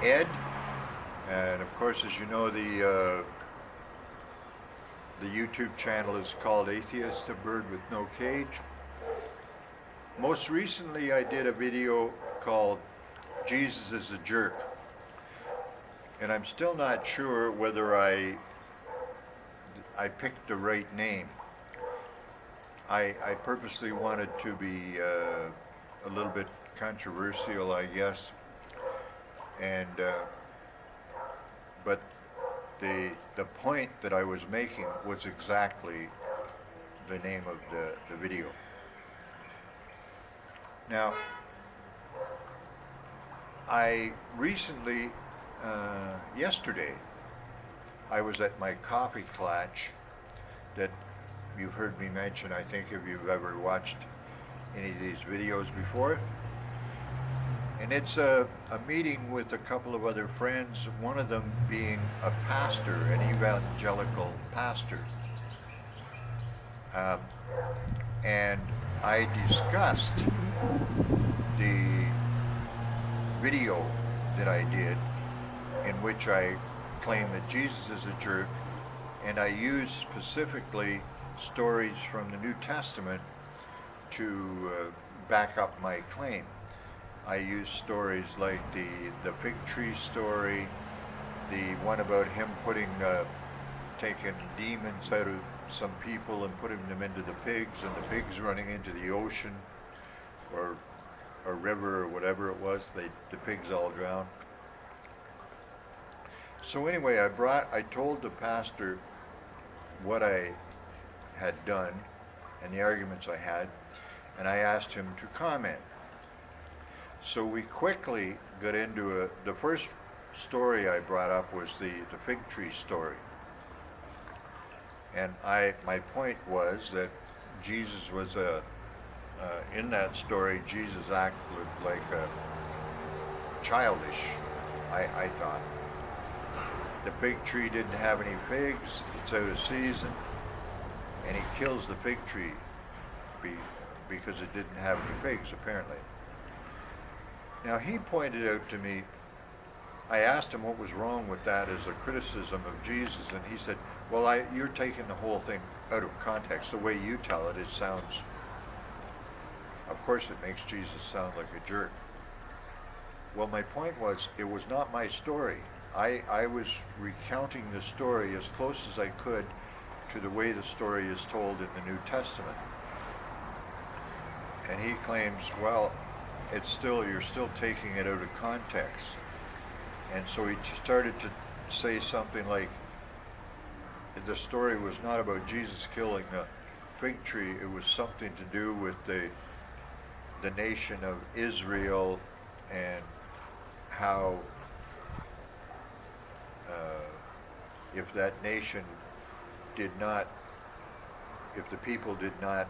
Ed, and of course, as you know, the YouTube channel is called Atheist, a Bird with No Cage. Most recently, I did a video called Jesus is a Jerk, and I'm still not sure whether I picked the right name. I purposely wanted to be a little bit controversial, I guess, and but the point that I was making was exactly the name of the video. Now, I recently, yesterday, I was at my coffee clutch that you've heard me mention, I think, if you've ever watched any of these videos before. And it's a meeting with a couple of other friends, one of them being a pastor, an evangelical pastor. Um, and I discussed the video that I did in which I claim that Jesus is a jerk, and I used specifically stories from the New Testament to back up my claim. I used stories like the fig tree story, the one about him taking demons out of some people and putting them into the pigs, and the pigs running into the ocean or a river or whatever it was. The pigs all drowned. So anyway, I told the pastor what I had done and the arguments I had, and I asked him to comment. So we quickly got into the first story I brought up was the fig tree story. And my point was that Jesus was in that story, Jesus acted like a childish, I thought. The fig tree didn't have any figs, it's out of season, and he kills the fig tree because it didn't have any figs, apparently. Now, he pointed out to me, I asked him what was wrong with that as a criticism of Jesus, and he said, well, you're taking the whole thing out of context. The way you tell it, it sounds, of course it makes Jesus sound like a jerk. Well, my point was, it was not my story. I was recounting the story as close as I could to the way the story is told in the New Testament. And he claims, well, you're still taking it out of context. And so he started to say something like, the story was not about Jesus killing the fig tree, it was something to do with the nation of Israel and how if that nation if the people did not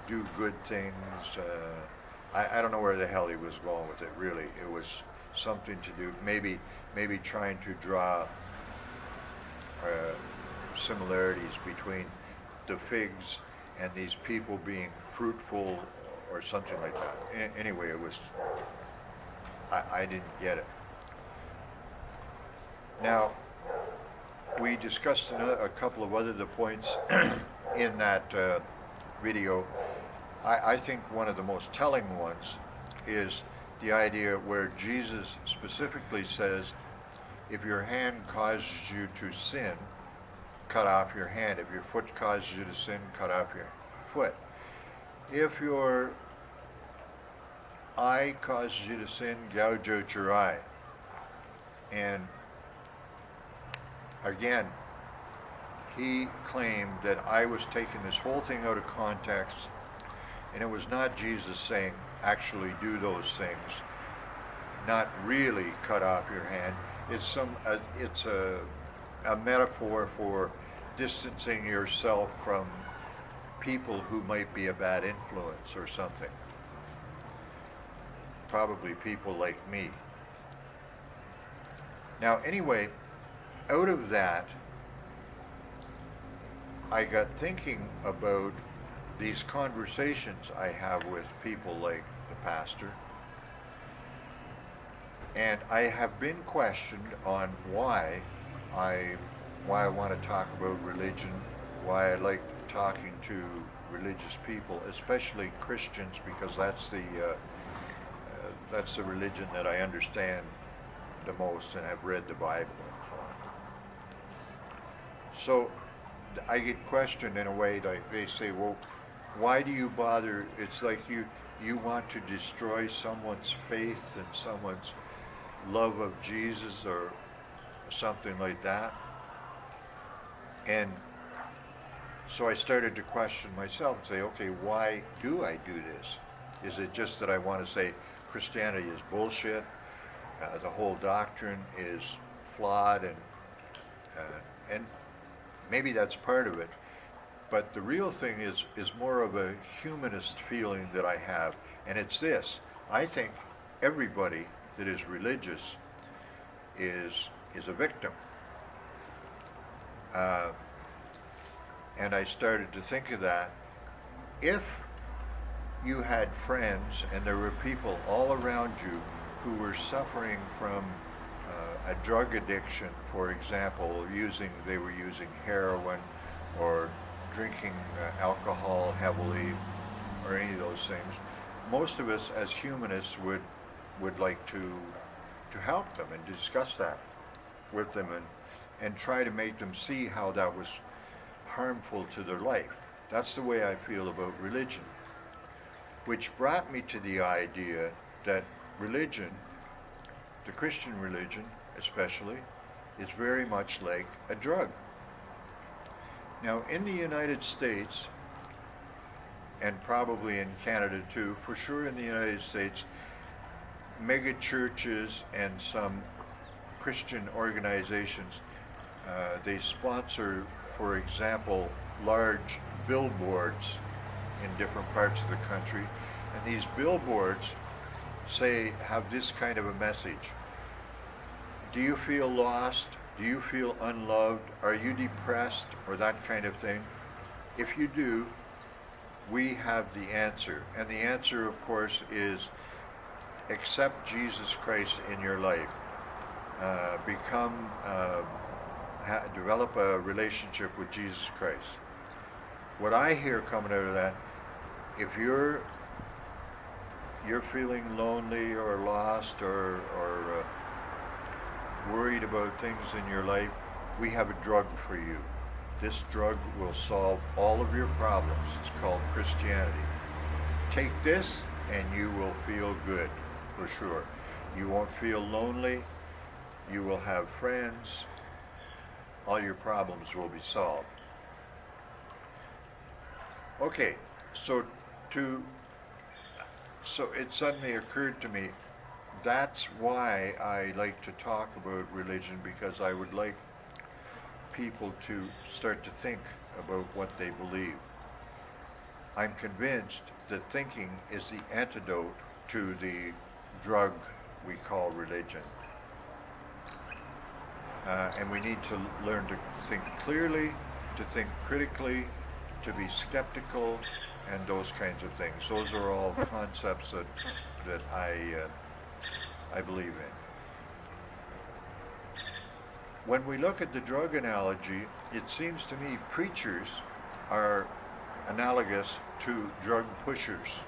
do good things, I don't know where the hell he was going with it, really. It was something to do, maybe trying to draw similarities between the figs and these people being fruitful or something like that. Anyway, it was, I didn't get it. Now, we discussed a couple of other points in that video. I think one of the most telling ones is the idea where Jesus specifically says, if your hand causes you to sin, cut off your hand. If your foot causes you to sin, cut off your foot. If your eye causes you to sin, gouge out your eye. And again, he claimed that I was taking this whole thing out of context, and it was not Jesus saying, actually do those things, not really cut off your hand. It's a metaphor for distancing yourself from people who might be a bad influence or something. Probably people like me. Now, anyway, out of that, I got thinking about these conversations I have with people like the pastor, And I have been questioned on I why I want to talk about religion, why I like talking to religious people, especially Christians, because that's the religion that I understand the most and have read the Bible and so on. So I get questioned in a way like they say, well, why do you bother? It's like you want to destroy someone's faith and someone's love of Jesus or something like that. And so I started to question myself and say, okay, why do I do this? Is it just that I want to say Christianity is bullshit? The whole doctrine is flawed, and maybe that's part of it. But the real thing is more of a humanist feeling that I have, and it's this: I think everybody that is religious is a victim. Uh, and I started to think of that. If you had friends and there were people all around you who were suffering from a drug addiction, for example, they were using heroin or drinking alcohol heavily or any of those things, most of us as humanists would like to help them and discuss that with them and try to make them see how that was harmful to their life. That's the way I feel about religion. Which brought me to the idea that religion, the Christian religion especially, is very much like a drug. Now, in the United States, and probably in Canada too, for sure in the United States, mega churches and some Christian organizations, they sponsor, for example, large billboards in different parts of the country. And these billboards have this kind of a message. Do you feel lost? Do you feel unloved? Are you depressed? Or that kind of thing. If you do, we have the answer. And the answer, of course, is accept Jesus Christ in your life. Develop a relationship with Jesus Christ. What I hear coming out of that, if you're feeling lonely or lost or worried about things in your life, we have a drug for you. This drug will solve all of your problems. It's called Christianity. Take this and you will feel good, for sure. You won't feel lonely. You will have friends. All your problems will be solved. Okay, so it suddenly occurred to me, that's why I like to talk about religion, because I would like people to start to think about what they believe. I'm convinced that thinking is the antidote to the drug we call religion. And we need to learn to think clearly, to think critically, to be skeptical, and those kinds of things. Those are all concepts that I believe in. When we look at the drug analogy, it seems to me preachers are analogous to drug pushers.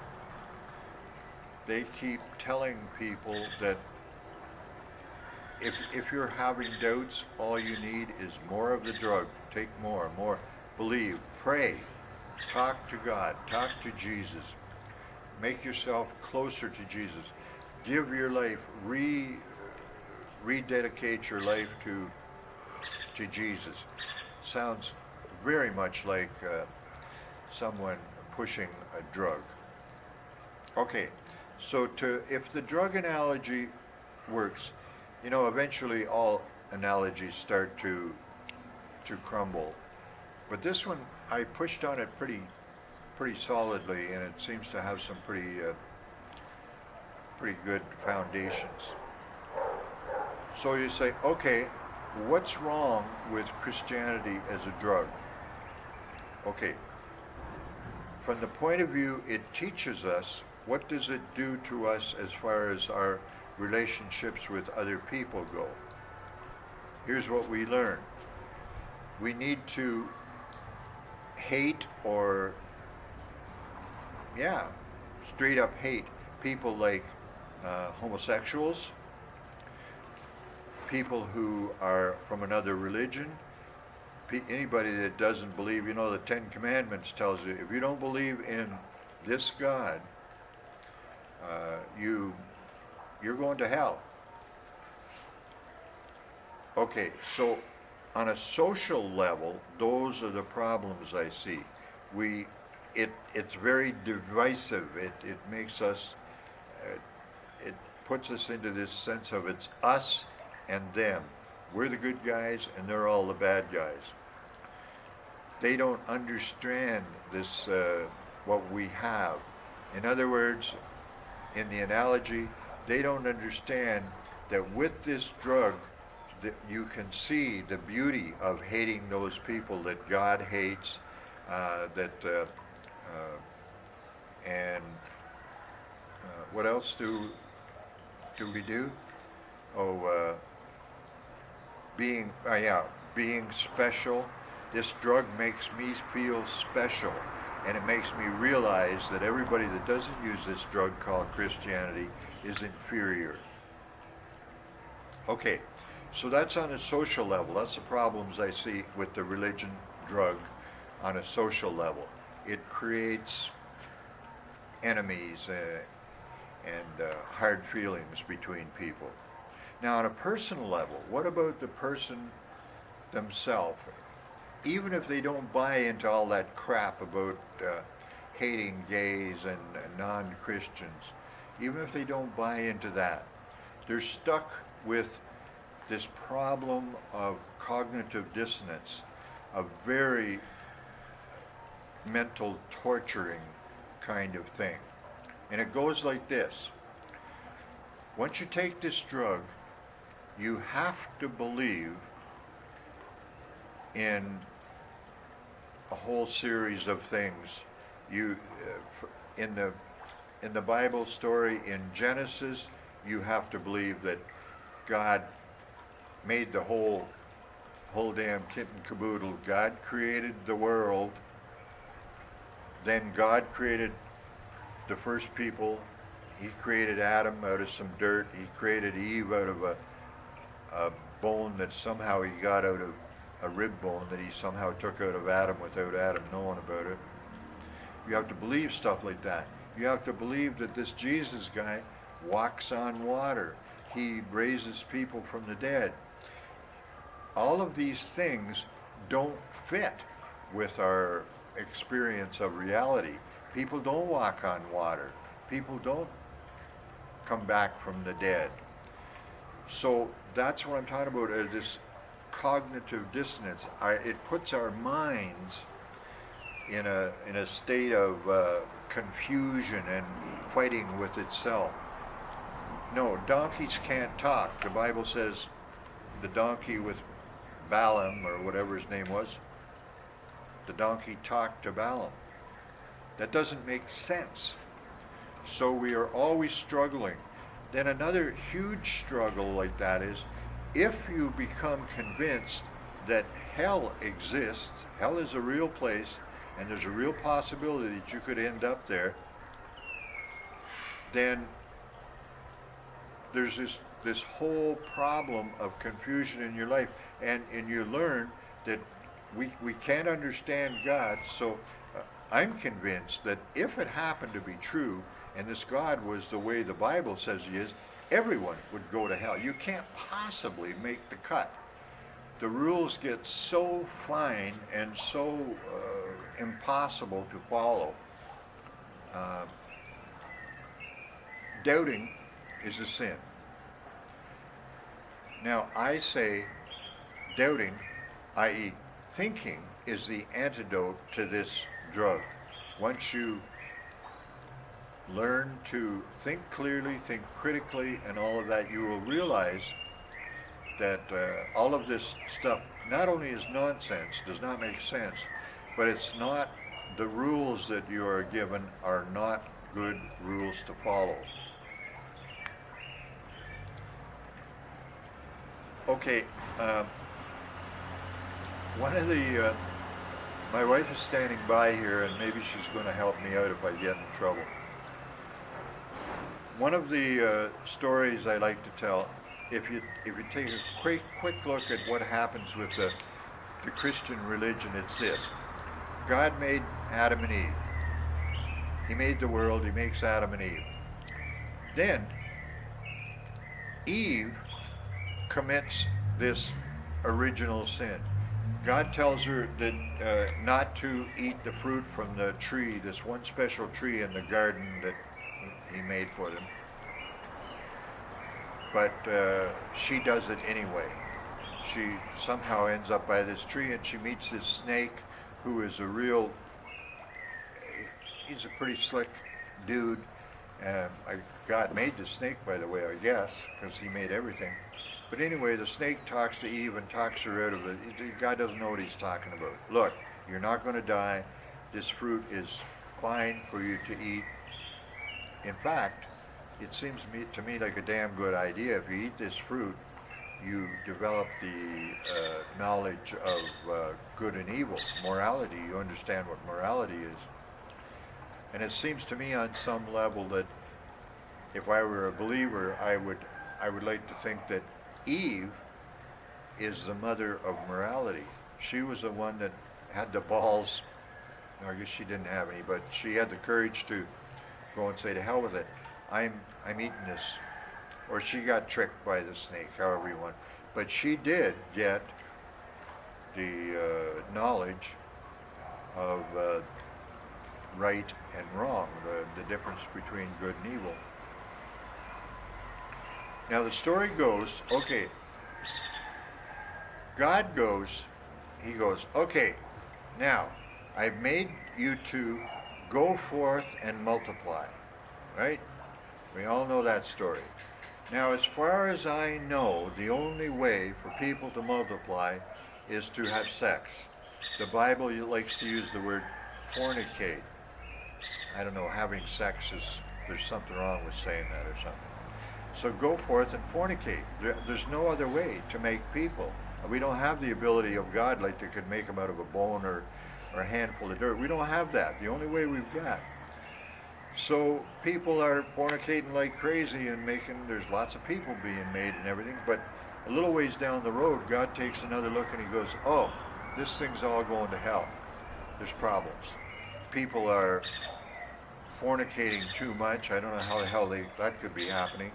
They keep telling people that if you're having doubts, all you need is more of the drug. Take more. Believe, pray, talk to God, talk to Jesus. Make yourself closer to Jesus. Give your life, rededicate your life to Jesus. Sounds very much like someone pushing a drug. Okay, so if the drug analogy works, eventually all analogies start to crumble. But this one, I pushed on it pretty solidly, and it seems to have some pretty good foundations. So you say, okay, what's wrong with Christianity as a drug? Okay, from the point of view it teaches us, what does it do to us as far as our relationships with other people go. Here's what we learn. We need to hate or, straight up hate people like homosexuals, people who are from another religion, anybody that doesn't believe. The Ten Commandments tells you, if you don't believe in this God, you're going to hell. Okay, so on a social level, those are the problems I see. It's very divisive. It makes us, it puts us into this sense of it's us and them. We're the good guys and they're all the bad guys. They don't understand this, what we have. In other words, in the analogy, they don't understand that with this drug, that you can see the beauty of hating those people that God hates, what else do we do? Being special. This drug makes me feel special, and it makes me realize that everybody that doesn't use this drug called Christianity is inferior. Okay, so that's on a social level. That's the problems I see with the religion drug on a social level. It creates enemies and hard feelings between people. Now, on a personal level, what about the person themselves? Even if they don't buy into all that crap about hating gays and non-Christians, even if they don't buy into that, they're stuck with this problem of cognitive dissonance, a very mental torturing kind of thing. And it goes like this. Once you take this drug, you have to believe in a whole series of things. In the Bible story in Genesis, you have to believe that God made the whole damn kit and caboodle. God created the world. Then God created the first people. He created Adam out of some dirt. He created Eve out of a bone that somehow he got out of a rib bone that he somehow took out of Adam without Adam knowing about it. You have to believe stuff like that. You have to believe that this Jesus guy walks on water. He raises people from the dead. All of these things don't fit with our experience of reality. People don't walk on water. People don't come back from the dead. So that's what I'm talking about, this cognitive dissonance. It puts our minds in a state of confusion and fighting with itself. No, donkeys can't talk. The Bible says the donkey with Balaam, or whatever his name was, the donkey talked to Balaam. That doesn't make sense. So we are always struggling. Then another huge struggle like that is if you become convinced that hell exists, hell is a real place, and there's a real possibility that you could end up there, then there's this whole problem of confusion in your life, and you learn that we can't understand God. So I'm convinced that if it happened to be true, and this God was the way the Bible says he is, everyone would go to hell. You can't possibly make the cut. The rules get so fine and so impossible to follow. Doubting is a sin. Now, I say doubting, i.e. thinking, is the antidote to this drug. Once you learn to think clearly, think critically, and all of that, you will realize that all of this stuff not only is nonsense, does not make sense, but it's not, the rules that you are given are not good rules to follow. Okay, um, one of the, my wife is standing by here, and maybe she's going to help me out if I get in trouble. One of the stories I like to tell, if you take a quick look at what happens with the Christian religion, it's this: God made Adam and Eve. He made the world. He makes Adam and Eve. Then Eve commits this original sin. God tells her that not to eat the fruit from the tree, this one special tree in the garden that he made for them. But she does it anyway. She somehow ends up by this tree, and she meets this snake who is he's a pretty slick dude. God made the snake, by the way, I guess, because he made everything. But anyway, the snake talks to Eve and talks her out of it. God doesn't know what he's talking about. Look, you're not going to die. This fruit is fine for you to eat. In fact, it seems to me like a damn good idea. If you eat this fruit, you develop the knowledge of good and evil, morality. You understand what morality is. And it seems to me on some level that if I were a believer, I would like to think that Eve is the mother of morality. She was the one that had the balls. I guess she didn't have any, but she had the courage to go and say, to hell with it. I'm eating this. Or she got tricked by the snake, however you want. But she did get the knowledge of right and wrong, the difference between good and evil. Now the story goes, okay, God goes, he goes, okay, now I've made you to go forth and multiply, right? We all know that story. Now, as far as I know, the only way for people to multiply is to have sex. The Bible likes to use the word fornicate. I don't know, having sex there's something wrong with saying that or something. So go forth and fornicate. There's no other way to make people. We don't have the ability of God like they could make them out of a bone or a handful of dirt. We don't have that. The only way we've got. So people are fornicating like crazy and there's lots of people being made and everything, but a little ways down the road, God takes another look and he goes, oh, this thing's all going to hell. There's problems. People are fornicating too much. I don't know how the hell that could be happening,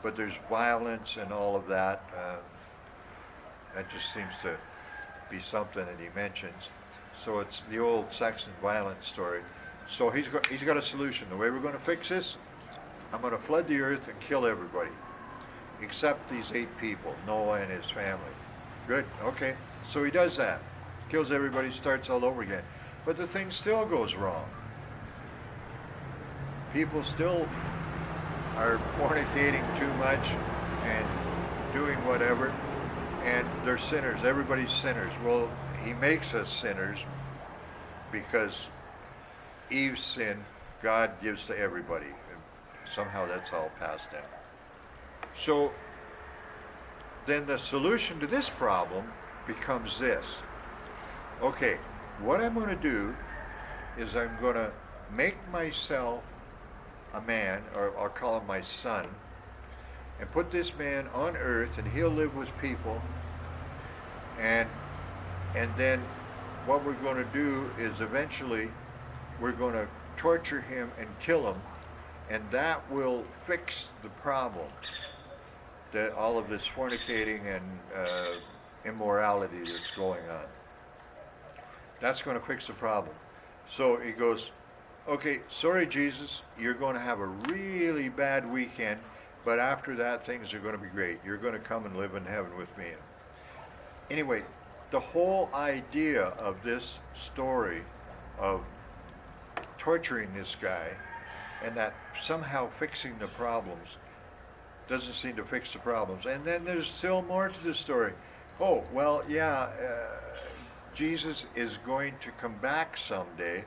but there's violence and all of that. That just seems to be something that he mentions. So it's the old sex and violence story. So he's got a solution. The way we're going to fix this, I'm going to flood the earth and kill everybody, except these 8 people, Noah and his family. Good, okay. So he does that. Kills everybody, starts all over again. But the thing still goes wrong. People still are fornicating too much and doing whatever, and they're sinners. Everybody's sinners. Well, he makes us sinners because Eve's sin, God gives to everybody. And somehow that's all passed down. So then the solution to this problem becomes this. Okay, what I'm going to do is I'm going to make myself a man, or I'll call him my son, and put this man on earth, and he'll live with people. And then what we're going to do is eventually we're going to torture him and kill him, and that will fix the problem. That all of this fornicating and immorality that's going on. That's going to fix the problem. So he goes, okay, sorry Jesus, you're going to have a really bad weekend, but after that things are going to be great. You're going to come and live in heaven with me. Anyway, the whole idea of this story of torturing this guy and that somehow fixing the problems doesn't seem to fix the problems. And then there's still more to the story. Oh, well, yeah, Jesus is going to come back someday.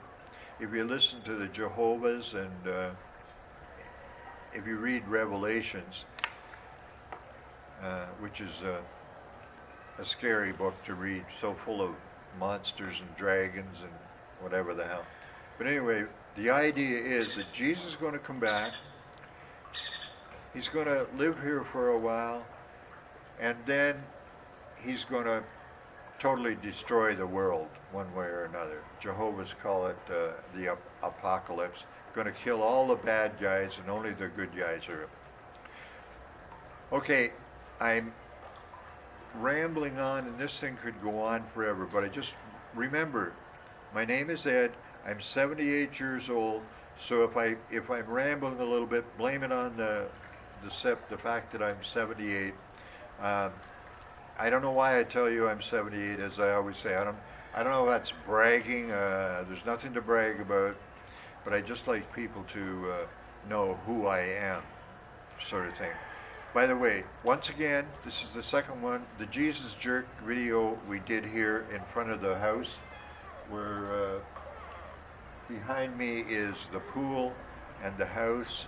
If you listen to the Jehovah's and if you read Revelations, which is a scary book to read, so full of monsters and dragons and whatever the hell. But anyway, the idea is that Jesus is going to come back. He's going to live here for a while, and then he's going to totally destroy the world one way or another. Jehovah's call it the apocalypse. Going to kill all the bad guys, and only the good guys are. Okay, I'm rambling on, and this thing could go on forever, but I just remember, my name is Ed. I'm 78 years old, so if I'm rambling a little bit, blame it on the fact that I'm 78. I don't know why I tell you I'm 78, as I always say. I don't know if that's bragging. There's nothing to brag about, but I just like people to know who I am, sort of thing. By the way, once again, this is the second one. The Jesus Jerk video we did here in front of the house, where behind me is the pool and the house,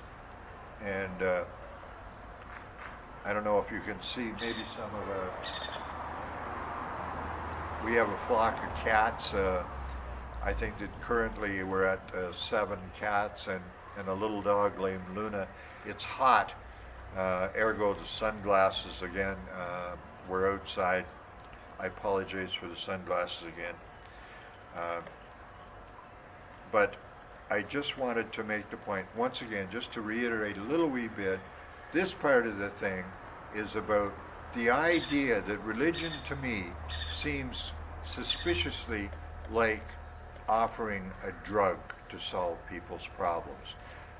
and I don't know if you can see maybe some of we have a flock of cats. I think that currently we're at 7 cats and a little dog named Luna. It's hot, ergo the sunglasses again. We're outside. I apologize for the sunglasses again. But I just wanted to make the point, once again, just to reiterate a little wee bit, this part of the thing is about the idea that religion to me seems suspiciously like offering a drug to solve people's problems.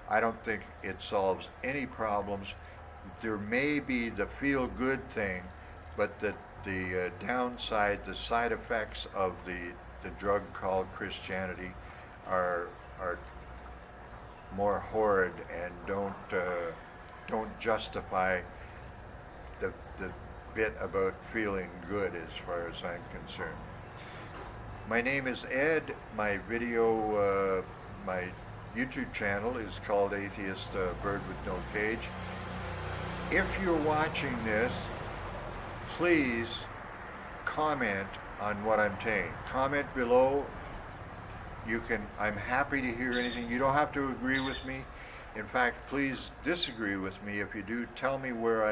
I don't think it solves any problems. There may be the feel-good thing, but the downside, the side effects of the drug called Christianity are more horrid and don't justify the bit about feeling good as far as I'm concerned. My name is Ed. My my YouTube channel is called Atheist Bird with No Cage. If you're watching this, please comment on what I'm saying. Comment below. I'm happy to hear anything. You don't have to agree with me. In fact, please disagree with me. If you do, tell me where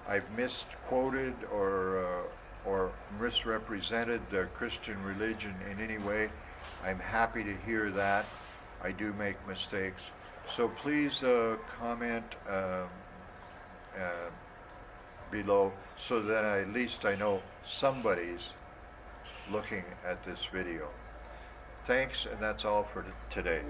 I've misquoted or misrepresented the Christian religion in any way. I'm happy to hear that. I do make mistakes. So please comment below so that at least I know somebody's looking at this video. Thanks, and that's all for today.